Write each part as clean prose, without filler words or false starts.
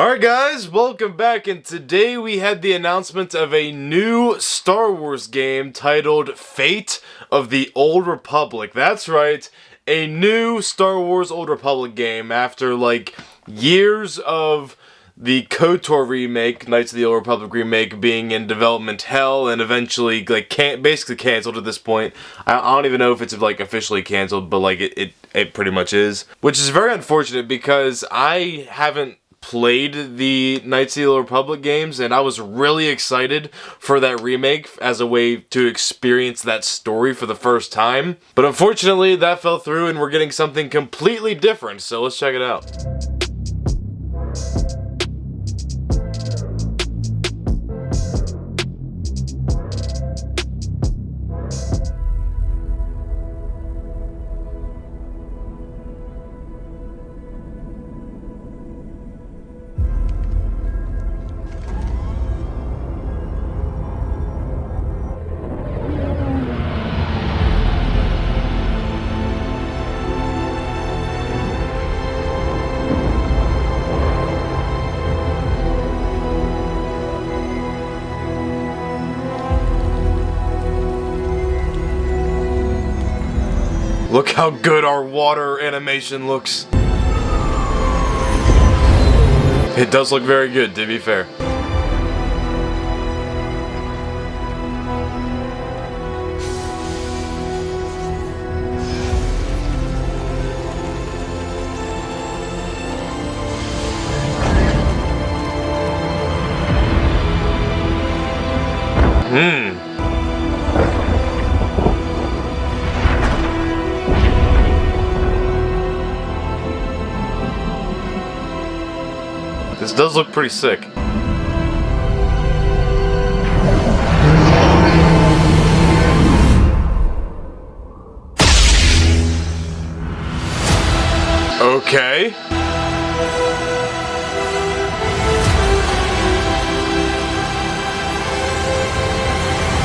Alright guys, welcome back, and today we had the announcement of a new Star Wars game titled Fate of the Old Republic. That's right, a new Star Wars Old Republic game after like years of the KOTOR remake, Knights of the Old Republic remake, being in development hell and eventually like basically canceled at this point. I don't even know if it's like officially canceled, but like it pretty much is. Which is very unfortunate because I haven't played the Knights of the Old Republic games, and I was really excited for that remake as a way to experience that story for the first time. But unfortunately, that fell through, and we're getting something completely different, so let's check it out. Look how good our water animation looks. It does look very good, to be fair. This does look pretty sick. Okay.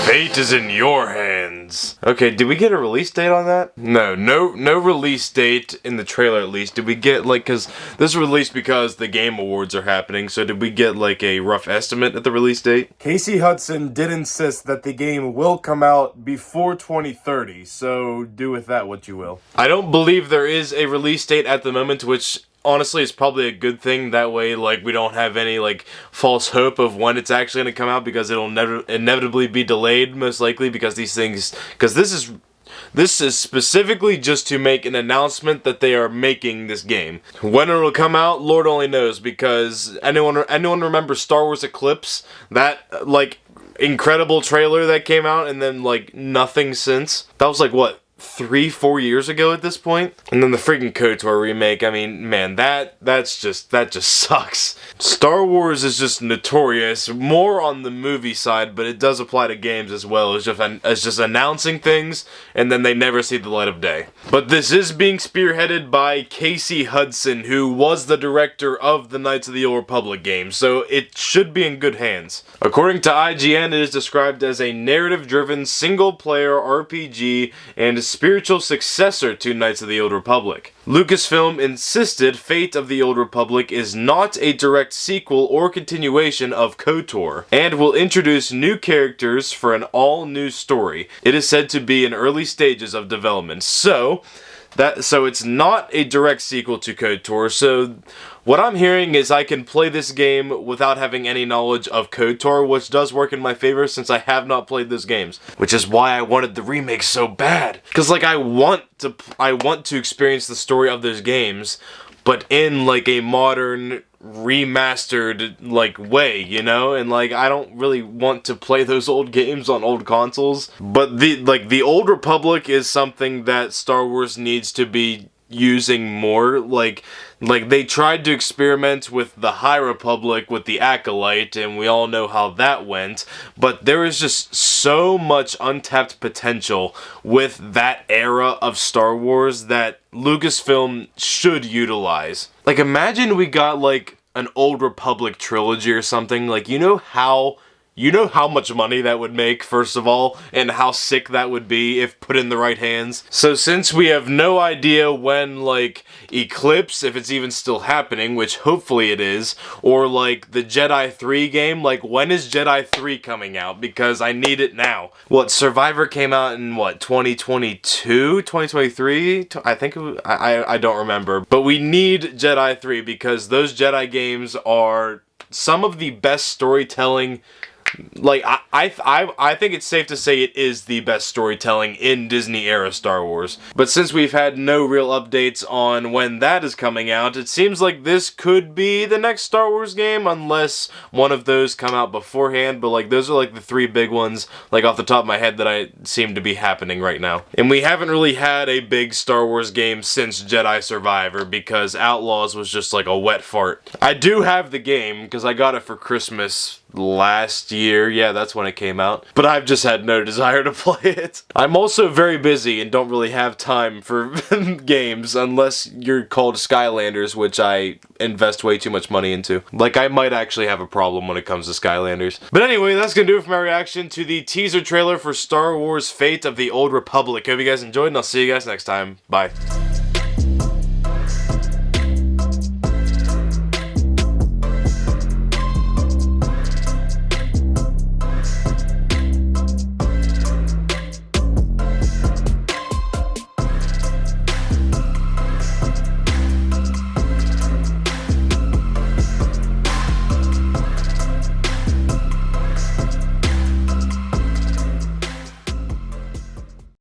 Fate is in your hands. Okay, did we get a release date on that? No release date in the trailer at least. Did we get like, cause this is released because the Game Awards are happening, so did we get like a rough estimate at the release date? Casey Hudson did insist that the game will come out before 2030, so do with that what you will. I don't believe there is a release date at the moment, which honestly, it's probably a good thing. That way, like, we don't have any, like, false hope of when it's actually going to come out, because it'll never inevitably be delayed, most likely, because these things, because this is specifically just to make an announcement that they are making this game. When it'll come out, Lord only knows, because anyone remember Star Wars Eclipse? That, like, incredible trailer that came out, and then, like, nothing since? That was, like, what? 3-4 years ago at this point? And then the freaking KOTOR remake, I mean, man, that just sucks. Star Wars is just notorious, more on the movie side, but it does apply to games as well. It's just announcing things, and then they never see the light of day. But this is being spearheaded by Casey Hudson, who was the director of the Knights of the Old Republic games, so it should be in good hands. According to IGN, it is described as a narrative-driven, single-player RPG and spiritual successor to Knights of the Old Republic. Lucasfilm insisted Fate of the Old Republic is not a direct sequel or continuation of KOTOR, and will introduce new characters for an all-new story. It is said to be in early stages of development, so it's not a direct sequel to KOTOR, so what I'm hearing is I can play this game without having any knowledge of KOTOR, which does work in my favor since I have not played those games. Which is why I wanted the remake so bad. Because, like, I want to experience the story of those games, but in, like, a modern, remastered, like, way, you know? And, like, I don't really want to play those old games on old consoles. But, the Old Republic is something that Star Wars needs to be using more. Like they tried to experiment with the High Republic with the Acolyte, and we all know how that went, but there is just so much untapped potential with that era of Star Wars that Lucasfilm should utilize. Like, imagine we got, like, an Old Republic trilogy or something. Like, you know how You know how much money that would make, first of all, and how sick that would be if put in the right hands. So since we have no idea when, like, Eclipse, if it's even still happening, which hopefully it is, or, like, the Jedi 3 game, like, when is Jedi 3 coming out? Because I need it now. What, Survivor came out in, what, 2022? 2023? I think it was, I don't remember. But we need Jedi 3 because those Jedi games are some of the best storytelling. Like, I think it's safe to say it is the best storytelling in Disney-era Star Wars. But since we've had no real updates on when that is coming out, it seems like this could be the next Star Wars game, unless one of those come out beforehand. But, like, those are, like, the three big ones, like, off the top of my head that I seem to be happening right now. And we haven't really had a big Star Wars game since Jedi Survivor, because Outlaws was just, like, a wet fart. I do have the game, because I got it for Christmas last year. Yeah, that's when it came out. But I've just had no desire to play it. I'm also very busy and don't really have time for games unless you're called Skylanders, which I invest way too much money into. Like, I might actually have a problem when it comes to Skylanders. But anyway, that's gonna do it for my reaction to the teaser trailer for Star Wars Fate of the Old Republic. Hope you guys enjoyed, and I'll see you guys next time. Bye.